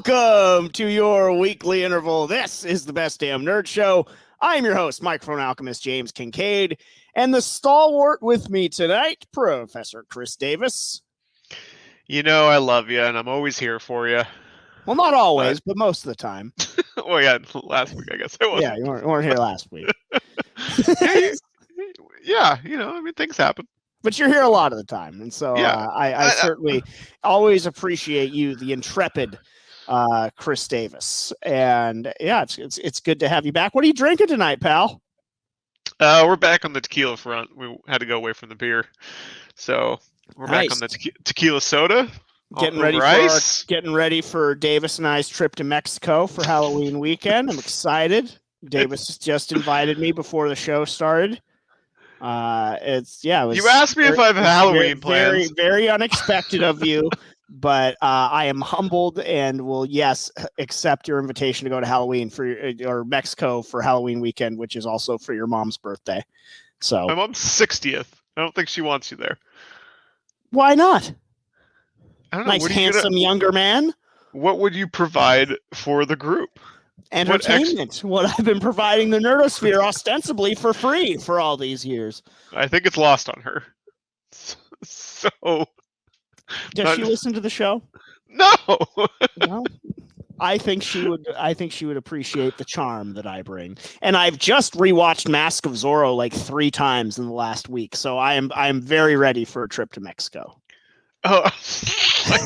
Welcome to your weekly interval. This is the Best Damn Nerd Show. I'm your host, microphone alchemist James Kincaid, and the stalwart with me tonight, Professor Chris Davis. You know I love you, and I'm always here for you. Well, not always, but most of the time. Well, yeah, last week I guess I wasn't. Yeah, you weren't here last week. Yeah, you know, I mean, things happen. But you're here a lot of the time, and so Yeah. I certainly always appreciate you, the intrepid Chris Davis. And yeah, it's good to have you back. What are you drinking tonight, pal? We're back on the tequila front. We had to go away from the beer, so we're back on the tequila soda. Getting ready for Davis and I's trip to Mexico for Halloween weekend. I'm excited. Davis just invited me before the show started. You asked me if I have Halloween plans. Very unexpected of you, but I am humbled and will accept your invitation to go to Halloween or Mexico for Halloween weekend, which is also for your mom's birthday. So my mom's 60th. I don't think she wants you there. Why not? I don't know. Nice, handsome younger man. What would you provide for the group? Entertainment. What I've been providing the nerdosphere ostensibly for free for all these years. I think it's lost on her. So does she listen to the show? No. No. I think she would appreciate the charm that I bring. And I've just rewatched Mask of Zorro like 3 times in the last week, so I am very ready for a trip to Mexico. Oh, I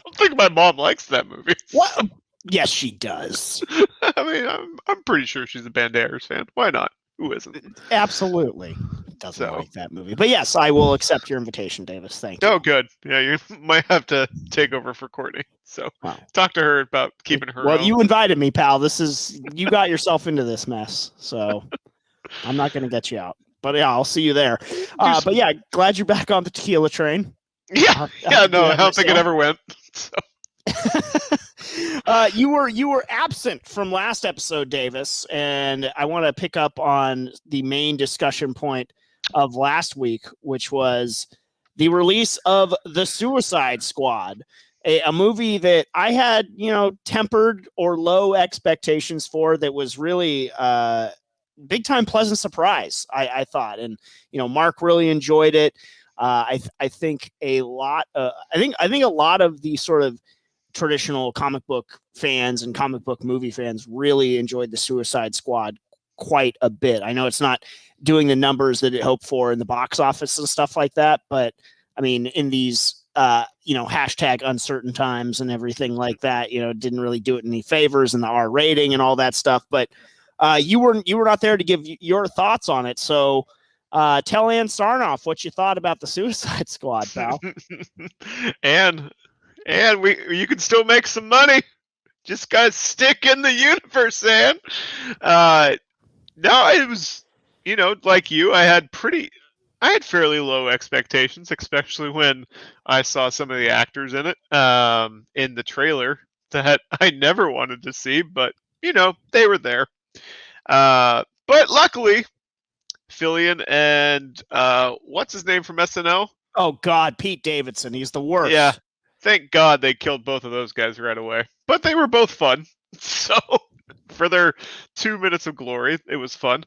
don't think my mom likes that movie. What? Yes, she does. I mean, I'm pretty sure she's a Banderas fan. Why not? Who isn't? Absolutely. Doesn't like that movie. But yes, I will accept your invitation, Davis. Thank you. Oh, good. Yeah, you might have to take over for Courtney. So talk to her about keeping her. Well, you invited me, pal. You got yourself into this mess. So I'm not going to get you out. But yeah, I'll see you there. But yeah, glad you're back on the tequila train. Yeah. I don't think it ever went. So. You were absent from last episode, Davis, and I want to pick up on the main discussion point of last week, which was the release of The Suicide Sqaad, a movie that I had, tempered or low expectations for. That was really big time pleasant surprise, I thought, and Mark really enjoyed it. I think a lot of the sort of traditional comic book fans and comic book movie fans really enjoyed The Suicide Sqaad quite a bit. I know it's not doing the numbers that it hoped for in the box office and stuff like that, but I mean, in these hashtag uncertain times and everything like that, didn't really do it any favors in the R rating and all that stuff. But you were not there to give your thoughts on it, so tell Ann Sarnoff what you thought about The Suicide Sqaad, pal. And you can still make some money. Just gotta stick in the universe, Ann. No, it was, like you, I had fairly low expectations, especially when I saw some of the actors in it, in the trailer that I never wanted to see, but they were there. But luckily, Fillion and what's his name from SNL? Oh God, Pete Davidson. He's the worst. Yeah. Thank God they killed both of those guys right away. But they were both fun. So for their 2 minutes of glory, it was fun.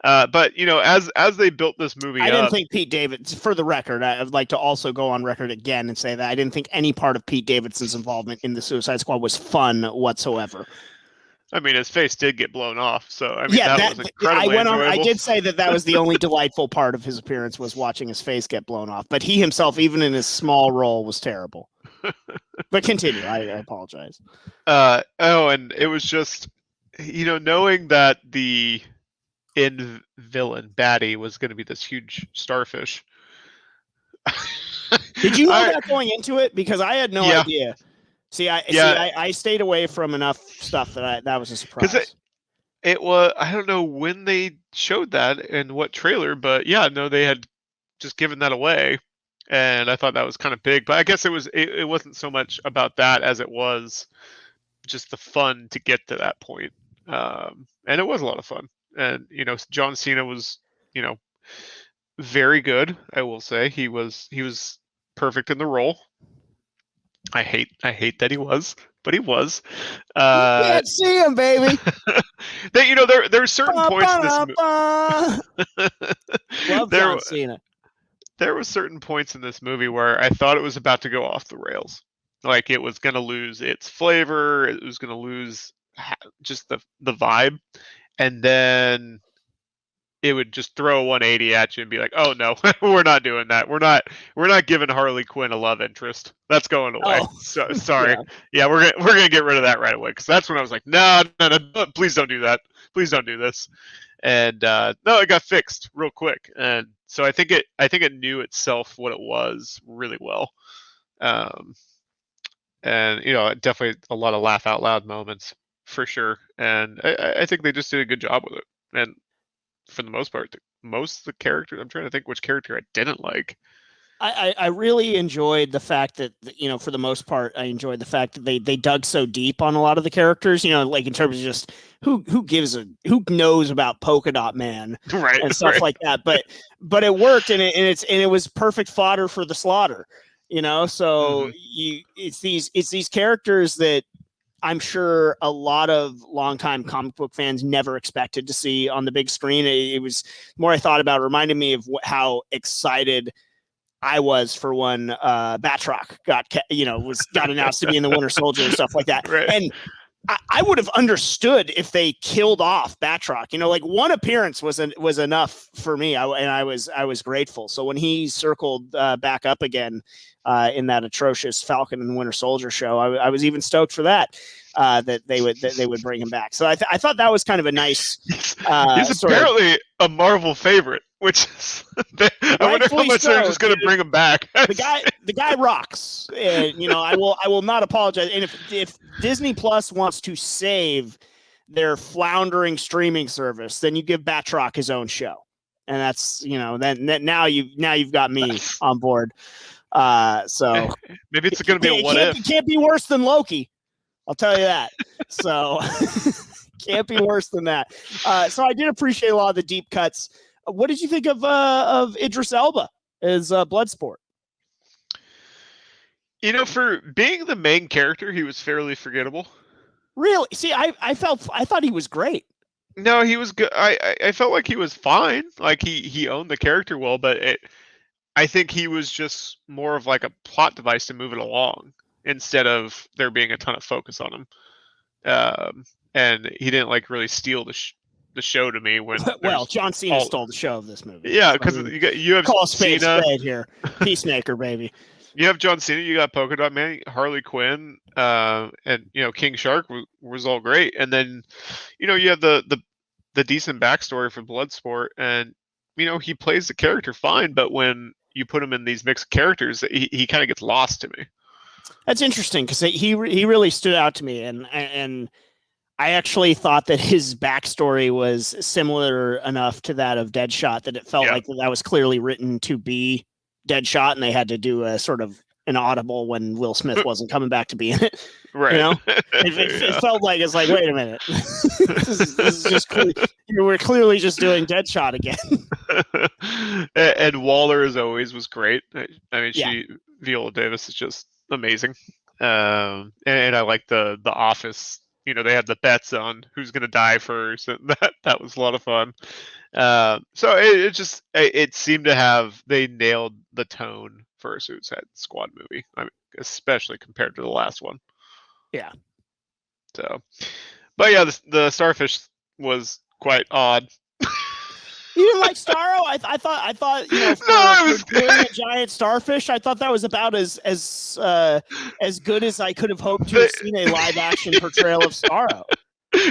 But as they built this movie I didn't think Pete Davidson, for the record, I'd like to also go on record again and say that I didn't think any part of Pete Davidson's involvement in the Suicide Squad was fun whatsoever. I mean, his face did get blown off, so I mean, that was incredibly enjoyable. I did say that was the only delightful part of his appearance, was watching his face get blown off. But he himself, even in his small role, was terrible. But continue. I apologize. And it was just, knowing that the end villain baddie was going to be this huge starfish. Did you know that going into it? Because I had no idea. I stayed away from enough stuff that was a surprise. Because it was, I don't know when they showed that and what trailer, but they had just given that away, and I thought that was kind of big. But I guess it wasn't so much about that as it was just the fun to get to that point, and it was a lot of fun. And John Cena was very good. I will say he was perfect in the role. I hate that he was, but he was. You can't see him, baby. That there are certain points in this Love John Cena. There were certain points in this movie where I thought it was about to go off the rails. Like it was going to lose its flavor, it was going to lose just the vibe, and then it would just throw a 180 at you and be like, "Oh no, we're not doing that. We're not giving Harley Quinn a love interest. That's going away." Oh. So sorry. Yeah, we're gonna get rid of that right away, because that's when I was like, no, please don't do that. Please don't do this. And no, it got fixed real quick, and so I think it knew itself what it was really well. And definitely a lot of laugh out loud moments for sure, and I think they just did a good job with it. And for the most part, most of the characters, I'm trying to think which character I didn't like. I really enjoyed the fact that, for the most part, I enjoyed the fact that they dug so deep on a lot of the characters, like in terms of just who knows about Polka Dot Man, right, and stuff like that. But it worked, and it was perfect fodder for the slaughter, so it's these characters that I'm sure a lot of longtime comic book fans never expected to see on the big screen. It was more I thought about, it reminded me of how excited I was for when Batroc got announced to be in the Winter Soldier and stuff like that. Right. And I would have understood if they killed off Batroc. Like one appearance was enough for me, and I was grateful. So when he circled back up again in that atrocious Falcon and Winter Soldier show, I was even stoked for that. That they would bring him back. So I thought that was kind of a nice. He's apparently a Marvel favorite, which is I wonder how much they're just going to bring him back. the guy rocks, and I will not apologize. And if Disney Plus wants to save their floundering streaming service, then you give Batroc his own show, and that's then now you've got me on board. So maybe it's going to be a what if. It can't be worse than Loki. I'll tell you that. So can't be worse than that. So I did appreciate a lot of the deep cuts. What did you think of Idris Elba as Bloodsport? For being the main character, he was fairly forgettable. Really? See, I thought he was great. No, he was good. I felt like he was fine. Like he owned the character well, but I think he was just more of like a plot device to move it along, instead of there being a ton of focus on him. And he didn't really steal the show to me when. Well, John Cena stole the show of this movie. Yeah, because you have call spade Cena spade here, Peacemaker, baby. You have John Cena, you got Polka Dot Man, Harley Quinn, and King Shark was all great, and then you have the decent backstory for Bloodsport, and he plays the character fine, but when you put him in these mixed characters, he kind of gets lost to me. That's interesting, because he really stood out to me, and I actually thought that his backstory was similar enough to that of Deadshot that it felt like that was clearly written to be Deadshot, and they had to do a sort of an audible when Will Smith wasn't coming back to be in it. Right. It felt like it's like, wait a minute, this is just we're clearly just doing Deadshot again. And MauLer, as always, was great. I mean, Viola Davis is just amazing. And I like the Office. They had the bets on who's going to die first, and that was a lot of fun. So it seemed to have, they nailed the tone for a Suicide Squad movie. I mean, especially compared to the last one. Yeah. So, but yeah, the starfish was quite odd. You didn't like Starro? I thought for doing a giant starfish, I thought that was about as good as I could have hoped to have seen a live action portrayal of Starro.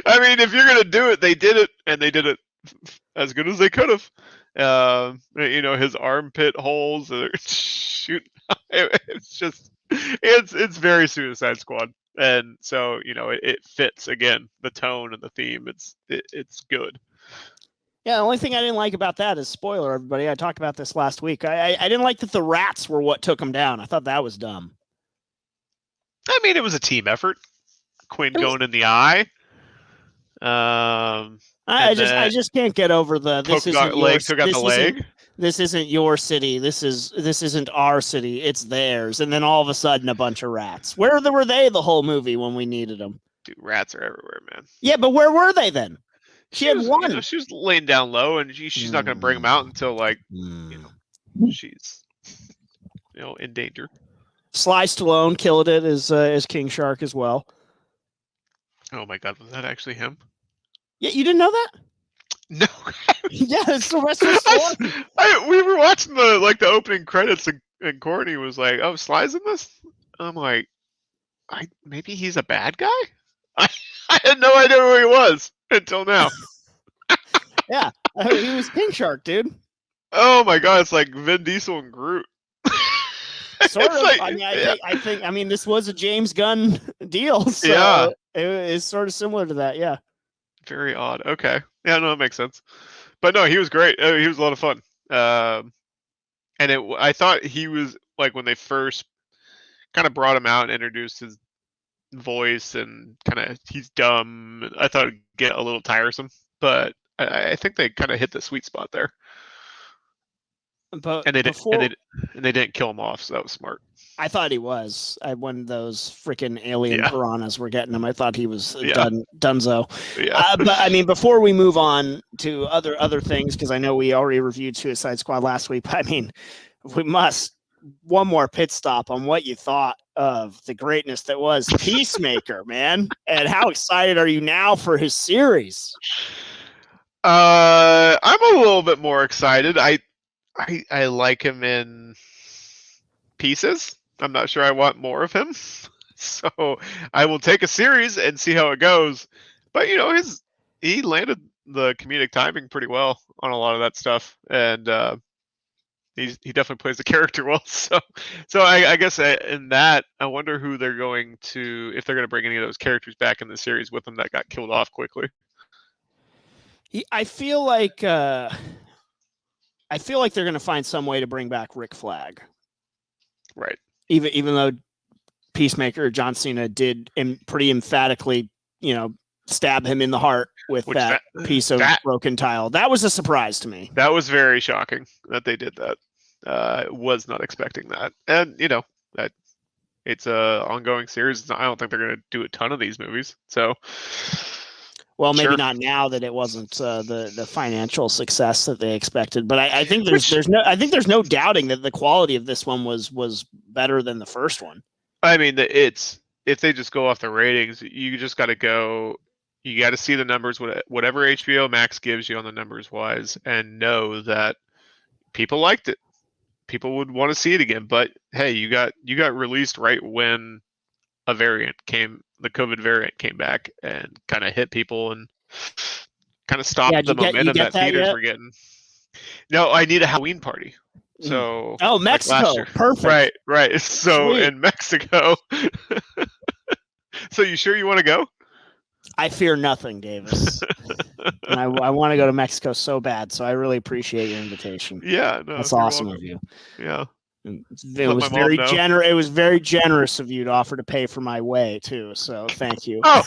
I mean, if you're gonna do it, they did it, and they did it as good as they could have. His armpit holes, shoot, it's very Suicide Squad, and so it fits again the tone and the theme. It's good. Yeah, the only thing I didn't like about that is, spoiler, everybody, I talked about this last week. I didn't like that the rats were what took him down. I thought that was dumb. I mean, it was a team effort. Quinn going in the eye. I just can't get over this isn't leg took out the leg. this isn't your city. This isn't our city. It's theirs. And then all of a sudden, a bunch of rats. Where were they the whole movie when we needed them? Dude, rats are everywhere, man. Yeah, but where were they then? She had one. You know, she was laying down low, and she's not going to bring them out until she's in danger. Sly Stallone killed it as King Shark as well. Oh my God, was that actually him? Yeah, you didn't know that? No. Yeah, it's Sylvester Stallone. We were watching the opening credits, and Courtney was like, "Oh, Sly's in this." I'm like, maybe he's a bad guy. I had no idea who he was until now. Yeah, he was King Shark, dude. Oh my God, it's like Vin Diesel and Groot. Sort of. Like, I think. I mean, this was a James Gunn deal, so yeah, it is sort of similar to that. Yeah. Very odd. Okay. Yeah, no, it makes sense. But no, he was great. He was a lot of fun. And I thought he was like when they first kind of brought him out and introduced his voice and kind of he's dumb. I thought it'd get a little tiresome, but I think they kind of hit the sweet spot there. But and they didn't kill him off, so that was smart. I thought he was. When those freaking alien piranhas were getting him, I thought he was dunzo. Yeah. But I mean, before we move on to other things, because I know we already reviewed Suicide Squad last week. But I mean, we must one more pit stop on what you thought of the greatness that was Peacemaker, man, and how excited are you now for his series? I'm a little bit more excited. I like him in pieces. I'm not sure I want more of him. So I will take a series and see how it goes. But he landed the comedic timing pretty well on a lot of that stuff, and he definitely plays the character well. So I guess in that, I wonder who they're going to, if they're going to bring any of those characters back in the series with them that got killed off quickly. I feel like they're going to find some way to bring back Rick Flag. Right. Even though Peacemaker, John Cena did pretty emphatically, stab him in the heart with that piece of broken tile. That was a surprise to me. That was very shocking that they did that. Was not expecting that. And, that it's a ongoing series. I don't think they're going to do a ton of these movies. So... Well, maybe not now that it wasn't the financial success that they expected, but I think there's no doubting that the quality of this one was better than the first one. I mean, if they just go off the ratings, you just got to go. You got to see the numbers, whatever HBO Max gives you on the numbers wise, and know that people liked it. People would want to see it again. But hey, you got released right when a variant came. The COVID variant came back and kind of hit people and kind of stopped the momentum that theaters were getting. No, I need a Halloween party. So Mexico, like perfect. Right. So Sweet. In Mexico. So you sure you want to go? I fear nothing, Davis. And I want to go to Mexico so bad. So I really appreciate your invitation. Yeah, no, that's awesome of you. Yeah. It was very generous. It was very generous of you to offer to pay for my way too. So thank you. Oh,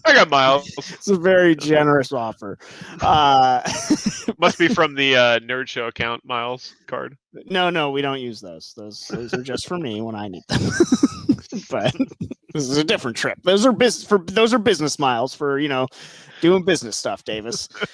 I got miles. It's a very generous offer. Must be from the Nerd Show account, Miles card. No, we don't use those. Those are just for me when I need them. But this is a different trip. Those are business miles for doing business stuff, Davis.